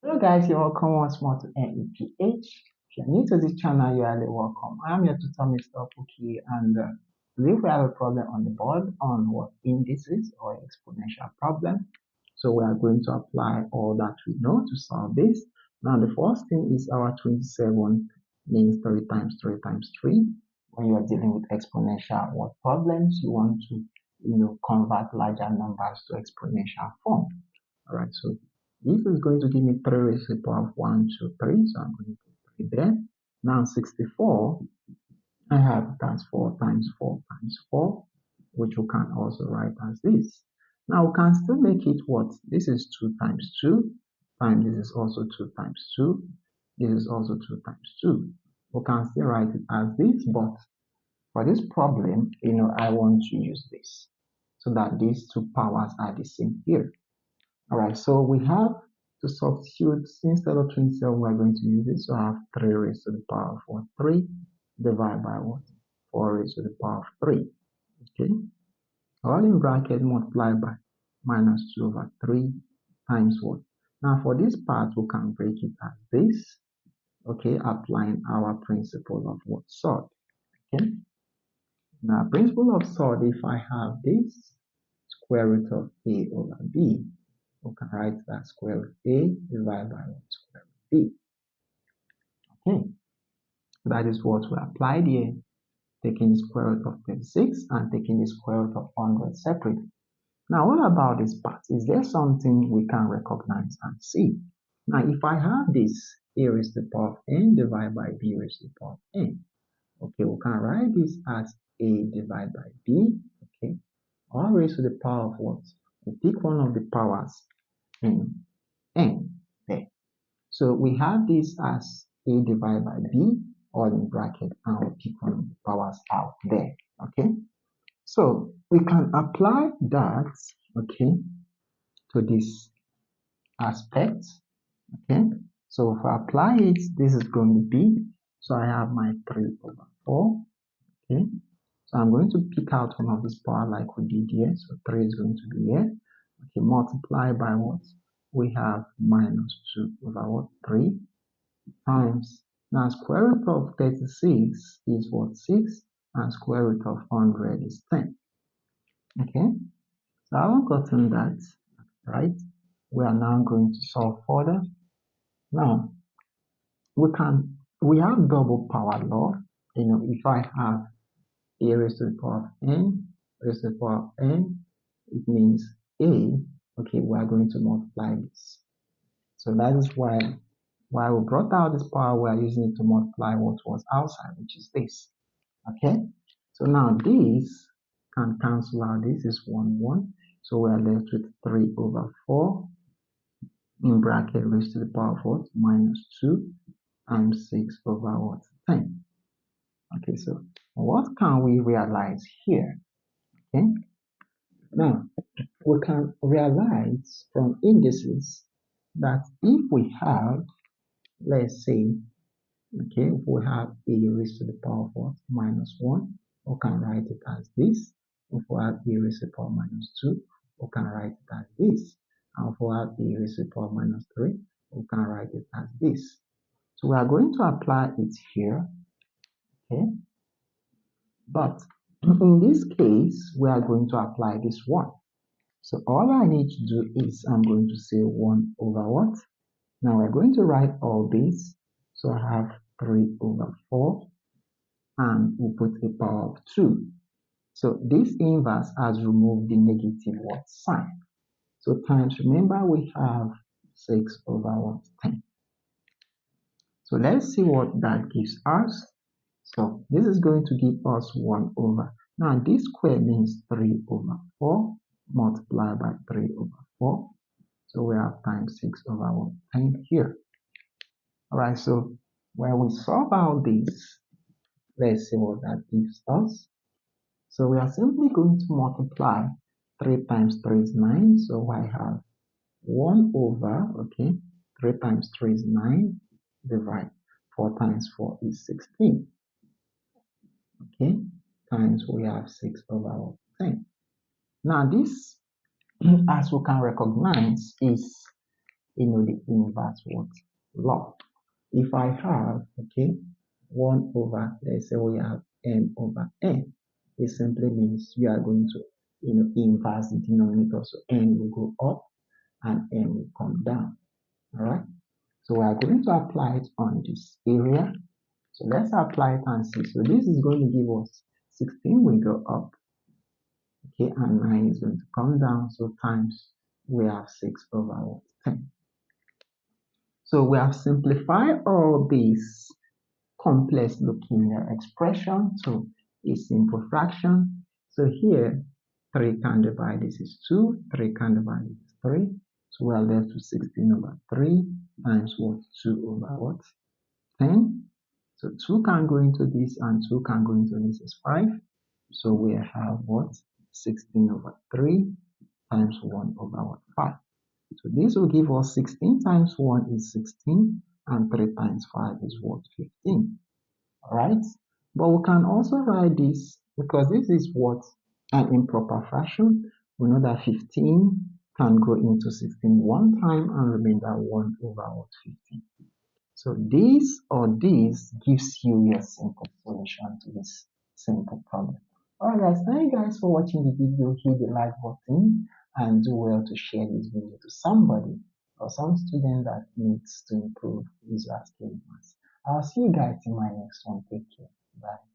Hello guys, you're welcome once more to NEPH. If you're new to this channel, you're highly welcome. I'm your tutor, Mr. Puki, and believe we have a problem on the board on what indices or exponential problem. So we are going to apply all that we know to solve this. Now the first thing is our 27 means 3 times 3 times 3. When you are dealing with exponential what problems, you want to convert larger numbers to exponential form. All right, so this is going to give me 3 raised to the power of 1, 2, 3. So I'm going to put 3 there. Now 64, I have that's 4 times 4 times 4, which we can also write as this. Now we can still make it what? This is 2 times 2, and this is also 2 times 2. This is also 2 times 2. We can still write it as this, but for this problem, I want to use this so that these two powers are the same here. All right, so we have to substitute. Instead of 27, we're going to use this. So I have 3 raised to the power of what? 3 divided by what? 4 raised to the power of 3. Okay, all in bracket multiplied by minus 2 over 3 times what? Now for this part, we can break it as this. Okay, applying our principle of what? Sort. Okay, now principle of sort, if I have this square root of a over b, we can write that square root a divided by square root b. Okay, so that is what we applied here, taking the square root of 36 and taking the square root of 100 separately. Now, what about this part? Is there something we can recognize and see? Now, if I have this a raised to the power of n divided by b raised to the power of n, okay, we can write this as a divided by b, okay, all raised to the power of what? We pick one of the powers in n there. So we have this as a divided by b, all in bracket, and we pick one of the powers out there. Okay, so we can apply that, okay, to this aspect. Okay, so if I apply it, this is going to be, so I have my 3 over 4. Okay, so I'm going to pick out one of this power like we did here. So 3 is going to be here. Okay, multiply by what? We have minus 2 over what? 3 times. Now square root of 36 is what? 6, and square root of 100 is 10. Okay, so I haven't gotten that, right? We are now going to solve further. Now we have double power law. If I have a raised to the power of n raised to the power of n, it means a, okay, we are going to multiply this. So that is why we brought out this power, we are using it to multiply what was outside, which is this. Okay, so now this can cancel out. This is 1 1, so we are left with 3 over 4 in bracket raised to the power of what? Minus 2 times 6 over what? 10. Okay, so what can we realize here? Okay, now we can realize from indices that if we have, let's say, okay, if we have a raised to the power of what? Minus 1, we can write it as this. If we have a raised to the power minus 2, we can write it as this. And if we have a raised to the power minus 3, we can write it as this. So we are going to apply it here, okay? But in this case, we are going to apply this one. So all I need to do is I'm going to say 1 over what? Now we're going to write all this. So I have 3 over 4, and we put a power of 2. So this inverse has removed the negative what sign. So times, remember we have 6 over what? 10. So let's see what that gives us. So this is going to give us 1 over. Now this square means 3 over 4 multiplied by 3 over 4. So we have times 6 over 1 10 here. All right, so when we solve out this, let's see what that gives us. So we are simply going to multiply 3 times 3 is 9. So I have 1 over, okay, 3 times 3 is 9, divide 4 times 4 is 16. Okay, times we have 6 over 10. Now this, as we can recognize, is the inverse what? Law. If I have, okay, 1 over, let's say we have m over n, it simply means we are going to, inverse the denominator. So n will go up and n will come down. All right. So we are going to apply it on this area. So let's apply it and see. So this is going to give us 16 will go up. Okay, and 9 is going to come down. So times we have 6 over 10. So we have simplified all these complex looking expression to a simple fraction. So here 3 can divide this is 2, 3 can divide this is 3. So we are left with 16 over 3 times what? 2 over what? 10. So 2 can go into this and 2 can go into this is 5. So we have what? 16 over 3 times 1 over what? 5. So this will give us 16 times 1 is 16 and 3 times 5 is what? 15. Alright? But we can also write this because this is what? An improper fraction. We know that 15 can go into 16 one time and remainder 1 over what? 15. So this or this gives you your simple solution to this simple problem. Alright guys, thank you guys for watching the video. Hit the like button and do well to share this video to somebody or some student that needs to improve visual skills. I'll see you guys in my next one. Take care. Bye.